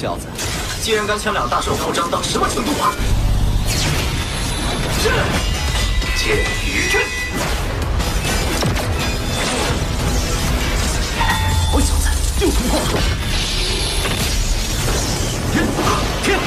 小子，竟然敢抢2大兽高招到什么程度啊！是剑与阵。好小子，就从后头。天！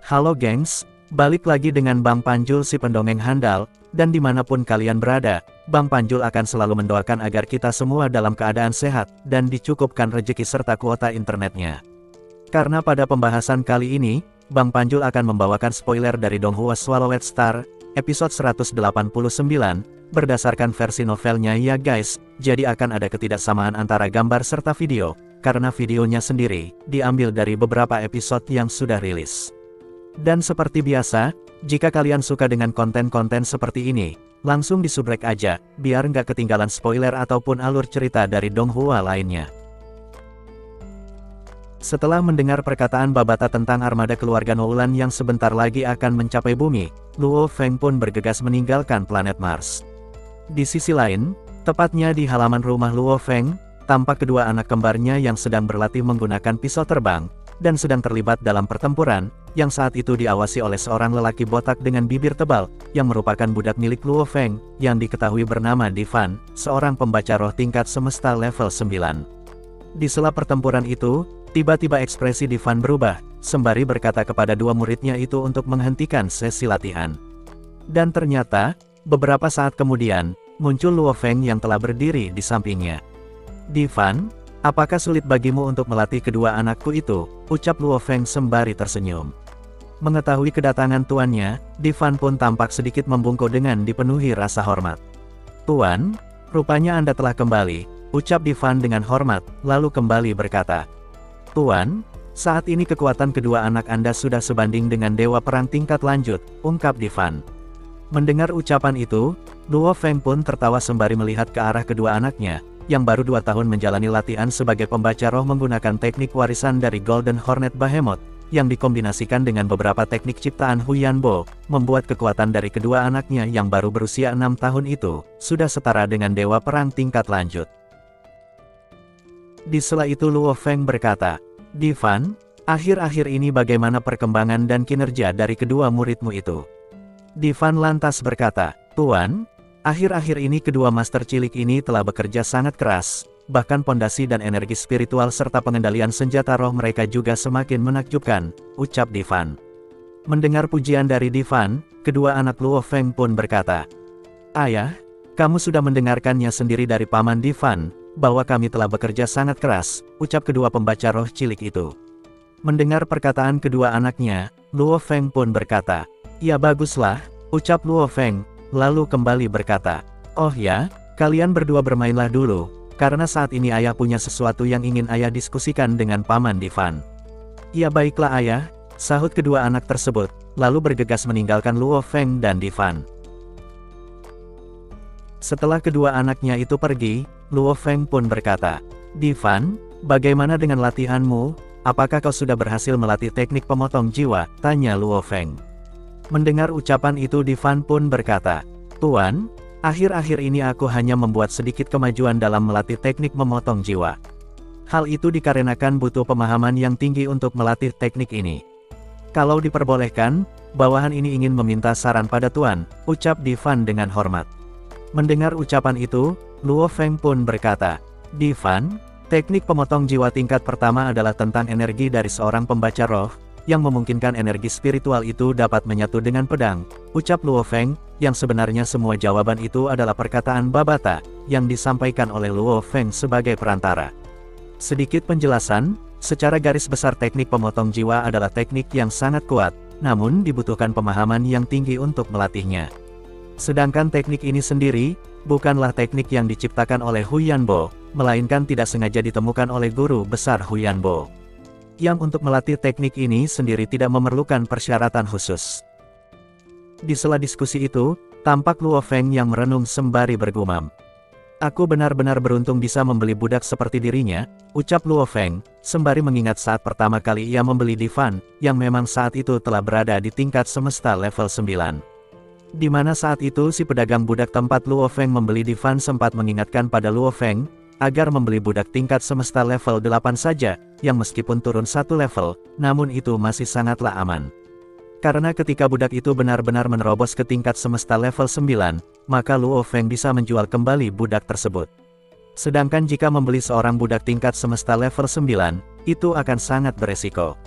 Halo gengs, balik lagi dengan Bang Panjul si pendongeng handal, dan dimanapun kalian berada, Bang Panjul akan selalu mendoakan agar kita semua dalam keadaan sehat, dan dicukupkan rezeki serta kuota internetnya. Karena pada pembahasan kali ini, Bang Panjul akan membawakan spoiler dari Donghua Swallowed Star, episode 189, berdasarkan versi novelnya ya guys, jadi akan ada ketidaksamaan antara gambar serta video, karena videonya sendiri, diambil dari beberapa episode yang sudah rilis. Dan seperti biasa, jika kalian suka dengan konten-konten seperti ini, langsung disubrek aja, biar nggak ketinggalan spoiler ataupun alur cerita dari Donghua lainnya. Setelah mendengar perkataan Babata tentang armada keluarga Noulan yang sebentar lagi akan mencapai bumi, Luo Feng pun bergegas meninggalkan planet Mars. Di sisi lain, tepatnya di halaman rumah Luo Feng, tampak kedua anak kembarnya yang sedang berlatih menggunakan pisau terbang, dan sedang terlibat dalam pertempuran, yang saat itu diawasi oleh seorang lelaki botak dengan bibir tebal, yang merupakan budak milik Luo Feng, yang diketahui bernama Divan, seorang pembaca roh tingkat semesta level 9. Di sela pertempuran itu, tiba-tiba ekspresi Divan berubah, sembari berkata kepada dua muridnya itu untuk menghentikan sesi latihan. Dan ternyata, beberapa saat kemudian, muncul Luo Feng yang telah berdiri di sampingnya. Divan, apakah sulit bagimu untuk melatih kedua anakku itu? Ucap Luo Feng sembari tersenyum. Mengetahui kedatangan tuannya, Divan pun tampak sedikit membungkuk dengan dipenuhi rasa hormat. Tuan, rupanya Anda telah kembali, ucap Divan dengan hormat, lalu kembali berkata. Tuan, saat ini kekuatan kedua anak Anda sudah sebanding dengan dewa perang tingkat lanjut, ungkap Divan. Mendengar ucapan itu, Luo Feng pun tertawa sembari melihat ke arah kedua anaknya, yang baru 2 tahun menjalani latihan sebagai pembaca roh menggunakan teknik warisan dari Golden Hornet Behemoth, yang dikombinasikan dengan beberapa teknik ciptaan Huyan Bo, membuat kekuatan dari kedua anaknya yang baru berusia 6 tahun itu, sudah setara dengan dewa perang tingkat lanjut. Di sela itu Luo Feng berkata, Divan, akhir-akhir ini bagaimana perkembangan dan kinerja dari kedua muridmu itu? Divan lantas berkata, Tuan, akhir-akhir ini kedua master cilik ini telah bekerja sangat keras, bahkan pondasi dan energi spiritual serta pengendalian senjata roh mereka juga semakin menakjubkan, ucap Divan. Mendengar pujian dari Divan, kedua anak Luo Feng pun berkata, Ayah, kamu sudah mendengarkannya sendiri dari paman Divan, bahwa kami telah bekerja sangat keras, ucap kedua pembaca roh cilik itu. Mendengar perkataan kedua anaknya, Luo Feng pun berkata, Ya baguslah, ucap Luo Feng, lalu kembali berkata, Oh ya, kalian berdua bermainlah dulu, karena saat ini ayah punya sesuatu yang ingin ayah diskusikan dengan paman Divan. Ya baiklah ayah, sahut kedua anak tersebut, lalu bergegas meninggalkan Luo Feng dan Divan. Setelah kedua anaknya itu pergi, Luo Feng pun berkata, Divan, bagaimana dengan latihanmu? Apakah kau sudah berhasil melatih teknik pemotong jiwa? Tanya Luo Feng. Mendengar ucapan itu Divan pun berkata, Tuan, akhir-akhir ini aku hanya membuat sedikit kemajuan dalam melatih teknik memotong jiwa. Hal itu dikarenakan butuh pemahaman yang tinggi untuk melatih teknik ini. Kalau diperbolehkan, bawahan ini ingin meminta saran pada Tuan, ucap Divan dengan hormat. Mendengar ucapan itu, Luo Feng pun berkata, Divan, teknik pemotong jiwa tingkat pertama adalah tentang energi dari seorang pembaca roh, yang memungkinkan energi spiritual itu dapat menyatu dengan pedang, ucap Luo Feng, yang sebenarnya semua jawaban itu adalah perkataan Babata, yang disampaikan oleh Luo Feng sebagai perantara. Sedikit penjelasan, secara garis besar teknik pemotong jiwa adalah teknik yang sangat kuat, namun dibutuhkan pemahaman yang tinggi untuk melatihnya. Sedangkan teknik ini sendiri, bukanlah teknik yang diciptakan oleh Huyan Bo, melainkan tidak sengaja ditemukan oleh guru besar Huyan Bo. Yang untuk melatih teknik ini sendiri tidak memerlukan persyaratan khusus. Di sela diskusi itu, tampak Luo Feng yang merenung sembari bergumam. Aku benar-benar beruntung bisa membeli budak seperti dirinya, ucap Luo Feng, sembari mengingat saat pertama kali ia membeli Divan, yang memang saat itu telah berada di tingkat semesta level 9. Di mana saat itu si pedagang budak tempat Luo Feng membeli Divan sempat mengingatkan pada Luo Feng, agar membeli budak tingkat semesta level 8 saja, yang meskipun turun satu level, namun itu masih sangatlah aman. Karena ketika budak itu benar-benar menerobos ke tingkat semesta level 9, maka Luo Feng bisa menjual kembali budak tersebut. Sedangkan jika membeli seorang budak tingkat semesta level 9, itu akan sangat beresiko.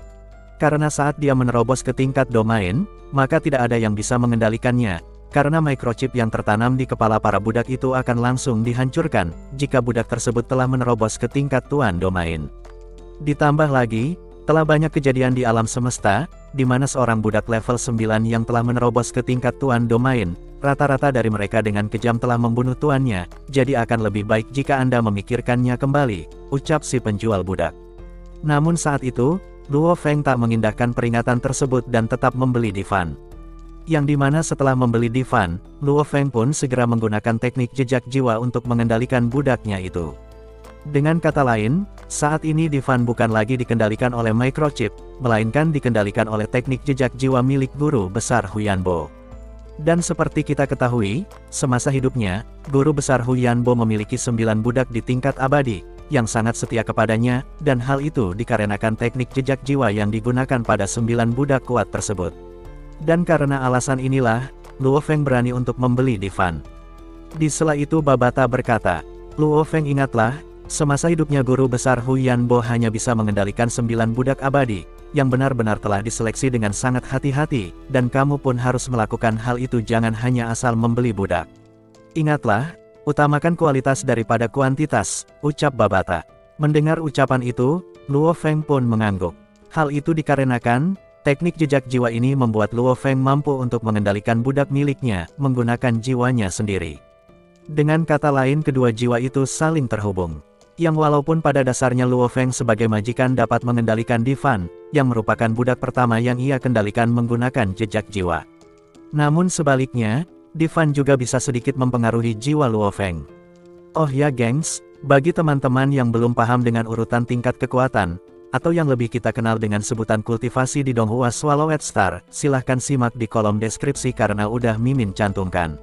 Karena saat dia menerobos ke tingkat domain, maka tidak ada yang bisa mengendalikannya, karena microchip yang tertanam di kepala para budak itu akan langsung dihancurkan, jika budak tersebut telah menerobos ke tingkat tuan domain. Ditambah lagi, telah banyak kejadian di alam semesta, di mana seorang budak level 9 yang telah menerobos ke tingkat tuan domain, rata-rata dari mereka dengan kejam telah membunuh tuannya, jadi akan lebih baik jika Anda memikirkannya kembali, ucap si penjual budak. Namun saat itu, Luo Feng tak mengindahkan peringatan tersebut dan tetap membeli Divan. Yang dimana setelah membeli Divan, Luo Feng pun segera menggunakan teknik jejak jiwa untuk mengendalikan budaknya itu. Dengan kata lain, saat ini Divan bukan lagi dikendalikan oleh microchip, melainkan dikendalikan oleh teknik jejak jiwa milik guru besar Huyanbo. Dan seperti kita ketahui, semasa hidupnya, guru besar Huyanbo memiliki 9 budak di tingkat abadi, yang sangat setia kepadanya, dan hal itu dikarenakan teknik jejak jiwa yang digunakan pada 9 budak kuat tersebut. Dan karena alasan inilah, Luo Feng berani untuk membeli Divan. Di sela itu Babata berkata, Luo Feng ingatlah, semasa hidupnya guru besar Huyanbo hanya bisa mengendalikan 9 budak abadi, yang benar-benar telah diseleksi dengan sangat hati-hati, dan kamu pun harus melakukan hal itu, jangan hanya asal membeli budak. Ingatlah, utamakan kualitas daripada kuantitas, ucap Babata. Mendengar ucapan itu, Luo Feng pun mengangguk. Hal itu dikarenakan, teknik jejak jiwa ini membuat Luo Feng mampu untuk mengendalikan budak miliknya, menggunakan jiwanya sendiri. Dengan kata lain kedua jiwa itu saling terhubung. Yang walaupun pada dasarnya Luo Feng sebagai majikan dapat mengendalikan Divan, yang merupakan budak pertama yang ia kendalikan menggunakan jejak jiwa. Namun sebaliknya, Divan juga bisa sedikit mempengaruhi jiwa Luo Feng. Oh ya gengs, bagi teman-teman yang belum paham dengan urutan tingkat kekuatan, atau yang lebih kita kenal dengan sebutan kultivasi di Donghua Swallowed Star, silahkan simak di kolom deskripsi karena udah Mimin cantumkan.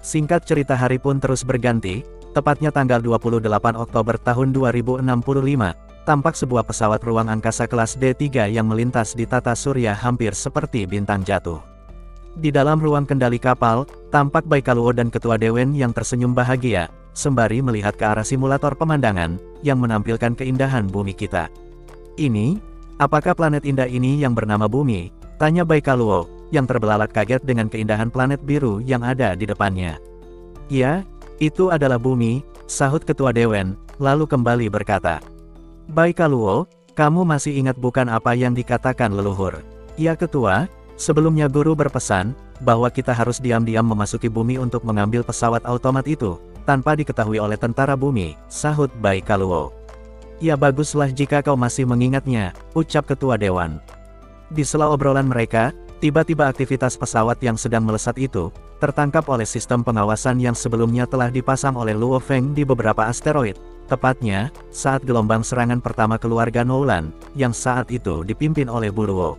Singkat cerita hari pun terus berganti. Tepatnya tanggal 28 Oktober tahun 2065, tampak sebuah pesawat ruang angkasa kelas D3 yang melintas di tata surya hampir seperti bintang jatuh. Di dalam ruang kendali kapal, tampak Baikaluo dan Ketua Dewen yang tersenyum bahagia, sembari melihat ke arah simulator pemandangan, yang menampilkan keindahan bumi kita. Ini, apakah planet indah ini yang bernama Bumi? Tanya Baikaluo, yang terbelalak kaget dengan keindahan planet biru yang ada di depannya. Ya, itu adalah Bumi, sahut Ketua Dewen, lalu kembali berkata. Baikaluo, kamu masih ingat bukan apa yang dikatakan leluhur? Ya Ketua, sebelumnya guru berpesan, bahwa kita harus diam-diam memasuki Bumi untuk mengambil pesawat automat itu, tanpa diketahui oleh tentara Bumi, sahut Baikaluo. Ya baguslah jika kau masih mengingatnya, ucap Ketua Dewan. Di sela obrolan mereka, tiba-tiba aktivitas pesawat yang sedang melesat itu, tertangkap oleh sistem pengawasan yang sebelumnya telah dipasang oleh Luo Feng di beberapa asteroid, tepatnya, saat gelombang serangan pertama keluarga Nolan, yang saat itu dipimpin oleh Buluo.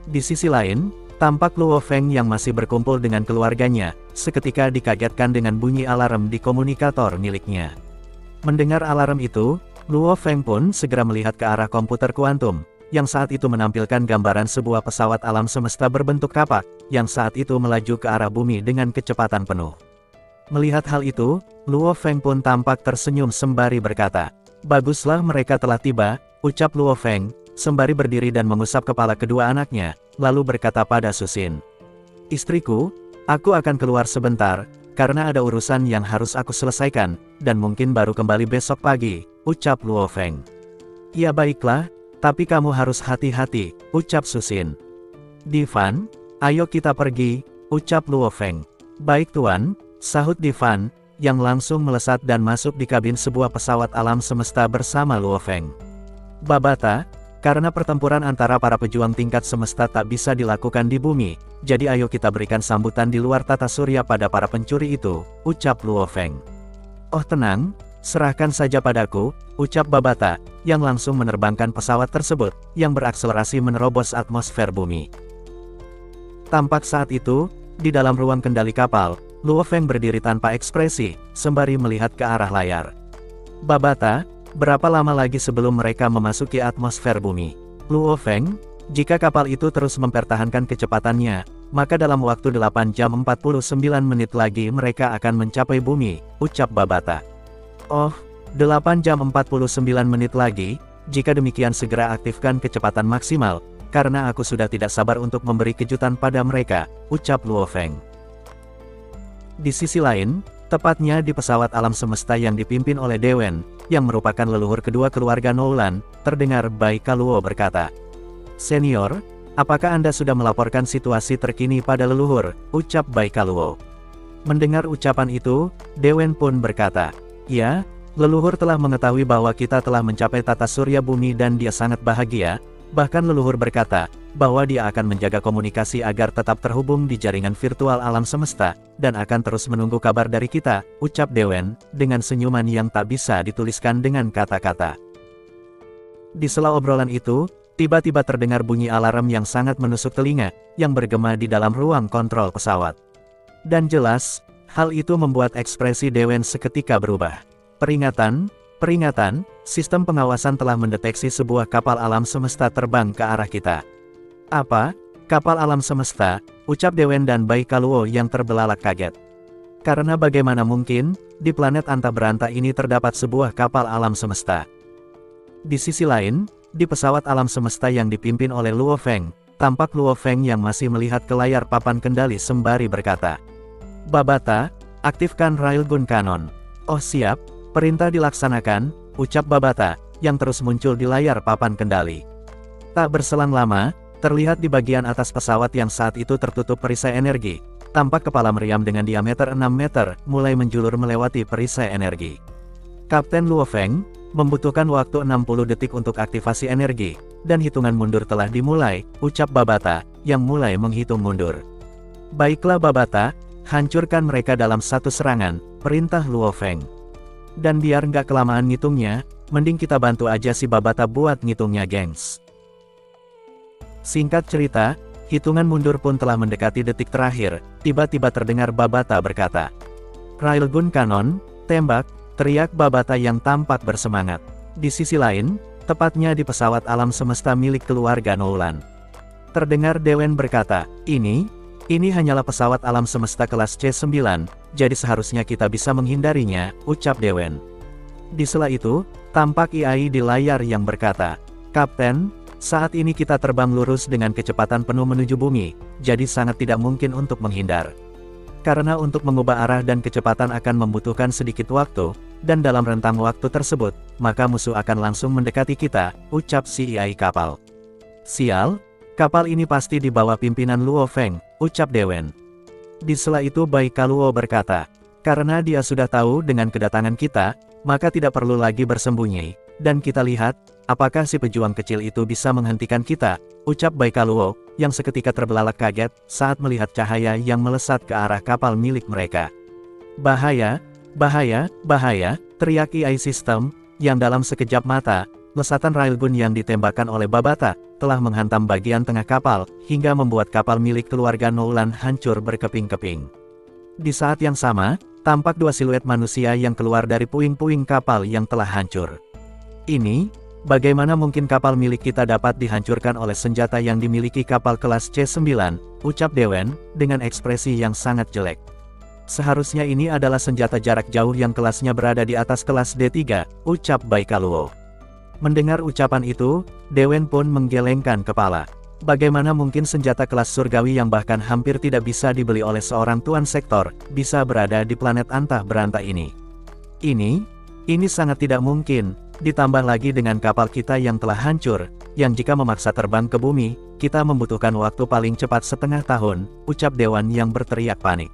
Di sisi lain, tampak Luo Feng yang masih berkumpul dengan keluarganya, seketika dikagetkan dengan bunyi alarm di komunikator miliknya. Mendengar alarm itu, Luo Feng pun segera melihat ke arah komputer kuantum, yang saat itu menampilkan gambaran sebuah pesawat alam semesta berbentuk kapak, yang saat itu melaju ke arah Bumi dengan kecepatan penuh. Melihat hal itu, Luo Feng pun tampak tersenyum sembari berkata, baguslah mereka telah tiba, ucap Luo Feng, sembari berdiri dan mengusap kepala kedua anaknya, lalu berkata pada Susin. Istriku, aku akan keluar sebentar, karena ada urusan yang harus aku selesaikan, dan mungkin baru kembali besok pagi, ucap Luo Feng. Ya baiklah, tapi kamu harus hati-hati, ucap Susin. Divan, ayo kita pergi, ucap Luo Feng. Baik tuan, sahut Divan, yang langsung melesat dan masuk di kabin sebuah pesawat alam semesta bersama Luo Feng. Babata, Karena pertempuran antara para pejuang tingkat semesta tak bisa dilakukan di bumi, jadi ayo kita berikan sambutan di luar tata surya pada para pencuri itu, ucap Luo Feng. Oh tenang, serahkan saja padaku, ucap Babata, yang langsung menerbangkan pesawat tersebut, yang berakselerasi menerobos atmosfer bumi. Tampak saat itu, di dalam ruang kendali kapal, Luo Feng berdiri tanpa ekspresi, sembari melihat ke arah layar. Babata, berapa lama lagi sebelum mereka memasuki atmosfer bumi? Luo Feng, jika kapal itu terus mempertahankan kecepatannya, maka dalam waktu 8 jam 49 menit lagi mereka akan mencapai bumi, ucap Babata. Oh, 8 jam 49 menit lagi, jika demikian segera aktifkan kecepatan maksimal, karena aku sudah tidak sabar untuk memberi kejutan pada mereka, ucap Luo Feng. Di sisi lain, tepatnya di pesawat alam semesta yang dipimpin oleh Dewen, yang merupakan leluhur kedua keluarga Noulan, terdengar Bai Kaluo berkata, "Senior, apakah Anda sudah melaporkan situasi terkini pada leluhur?" ucap Bai Kaluo. Mendengar ucapan itu, Dewen pun berkata, "Ya, leluhur telah mengetahui bahwa kita telah mencapai tata surya bumi dan dia sangat bahagia, bahkan leluhur berkata, bahwa dia akan menjaga komunikasi agar tetap terhubung di jaringan virtual alam semesta, dan akan terus menunggu kabar dari kita," ucap Dewen, dengan senyuman yang tak bisa dituliskan dengan kata-kata. Di sela obrolan itu, tiba-tiba terdengar bunyi alarm yang sangat menusuk telinga, yang bergema di dalam ruang kontrol pesawat. Dan jelas, hal itu membuat ekspresi Dewen seketika berubah. Peringatan, peringatan, sistem pengawasan telah mendeteksi sebuah kapal alam semesta terbang ke arah kita. Apa? Kapal alam semesta, ucap Dewen dan Bai Kaluo yang terbelalak kaget. Karena bagaimana mungkin, di planet Anta Beranta ini terdapat sebuah kapal alam semesta. Di sisi lain, di pesawat alam semesta yang dipimpin oleh Luo Feng, tampak Luo Feng yang masih melihat ke layar papan kendali sembari berkata, "Babata, aktifkan Railgun Cannon." "Oh siap, perintah dilaksanakan," ucap Babata, yang terus muncul di layar papan kendali. Tak berselang lama, terlihat di bagian atas pesawat yang saat itu tertutup perisai energi, tampak kepala meriam dengan diameter 6 meter, mulai menjulur melewati perisai energi. Kapten Luo Feng, membutuhkan waktu 60 detik untuk aktivasi energi, dan hitungan mundur telah dimulai, ucap Babata, yang mulai menghitung mundur. "Baiklah Babata, hancurkan mereka dalam satu serangan," perintah Luo Feng. "Dan biar nggak kelamaan ngitungnya, mending kita bantu aja si Babata buat ngitungnya gengs." Singkat cerita, hitungan mundur pun telah mendekati detik terakhir, tiba-tiba terdengar Babata berkata, "Railgun Cannon, tembak," teriak Babata yang tampak bersemangat. Di sisi lain, tepatnya di pesawat alam semesta milik keluarga Noulan, terdengar Dewen berkata, Ini hanyalah pesawat alam semesta kelas C9, jadi seharusnya kita bisa menghindarinya," ucap Dewen. Di sela itu, tampak Iai di layar yang berkata, "Kapten, saat ini kita terbang lurus dengan kecepatan penuh menuju bumi, jadi sangat tidak mungkin untuk menghindar. Karena untuk mengubah arah dan kecepatan akan membutuhkan sedikit waktu, dan dalam rentang waktu tersebut, maka musuh akan langsung mendekati kita," ucap si Iai kapal. "Sial, kapal ini pasti di bawah pimpinan Luo Feng," ucap Dewen. Di sela itu Bai Kaluo berkata, "Karena dia sudah tahu dengan kedatangan kita, maka tidak perlu lagi bersembunyi, dan kita lihat, apakah si pejuang kecil itu bisa menghentikan kita," ucap Bai Kaluo, yang seketika terbelalak kaget, saat melihat cahaya yang melesat ke arah kapal milik mereka. "Bahaya, bahaya, bahaya," teriak AI System, yang dalam sekejap mata, lesatan railgun yang ditembakkan oleh Babata, telah menghantam bagian tengah kapal, hingga membuat kapal milik keluarga Noulan hancur berkeping-keping. Di saat yang sama, tampak dua siluet manusia yang keluar dari puing-puing kapal yang telah hancur. "Ini, bagaimana mungkin kapal milik kita dapat dihancurkan oleh senjata yang dimiliki kapal kelas C9, ucap Dewen, dengan ekspresi yang sangat jelek. "Seharusnya ini adalah senjata jarak jauh yang kelasnya berada di atas kelas D3, ucap Bai Kaluo. Mendengar ucapan itu, Dewen pun menggelengkan kepala. Bagaimana mungkin senjata kelas surgawi yang bahkan hampir tidak bisa dibeli oleh seorang tuan sektor, bisa berada di planet Anta Beranta ini? Ini sangat tidak mungkin, ditambah lagi dengan kapal kita yang telah hancur, yang jika memaksa terbang ke bumi, kita membutuhkan waktu paling cepat setengah tahun, ucap Dewan yang berteriak panik.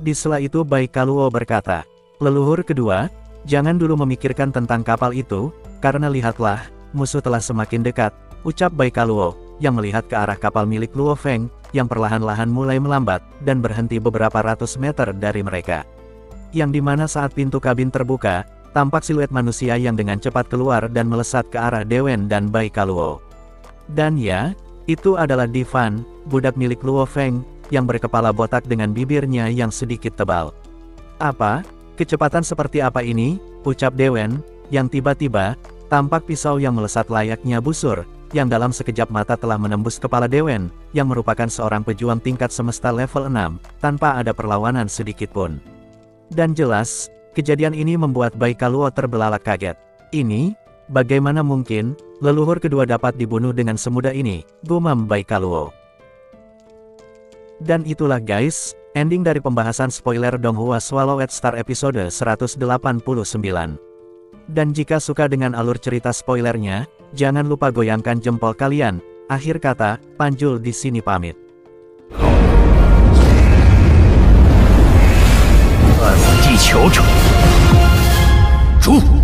Di sela itu Bai Kaluo berkata, "Leluhur kedua, jangan dulu memikirkan tentang kapal itu, karena lihatlah, musuh telah semakin dekat, ucap Bai Kaluo, yang melihat ke arah kapal milik Luo Feng, yang perlahan-lahan mulai melambat, dan berhenti beberapa ratus meter dari mereka. Yang dimana saat pintu kabin terbuka, tampak siluet manusia yang dengan cepat keluar dan melesat ke arah Dewen dan Bai Kaluo. Dan ya, itu adalah Di Fan, budak milik Luo Feng, yang berkepala botak dengan bibirnya yang sedikit tebal. Apa? Kecepatan seperti apa ini? Ucap Dewen, yang tiba-tiba, tampak pisau yang melesat layaknya busur, yang dalam sekejap mata telah menembus kepala Dewen, yang merupakan seorang pejuang tingkat semesta level 6, tanpa ada perlawanan sedikitpun. Dan jelas, kejadian ini membuat Bai Kaluo terbelalak kaget. Ini, bagaimana mungkin, leluhur kedua dapat dibunuh dengan semudah ini, gumam Bai Kaluo. Dan itulah guys, ending dari pembahasan spoiler Donghua Swallowed Star episode 189. Dan jika suka dengan alur cerita spoilernya, jangan lupa goyangkan jempol kalian. Akhir kata, Panjul di sini pamit. 地求者诛。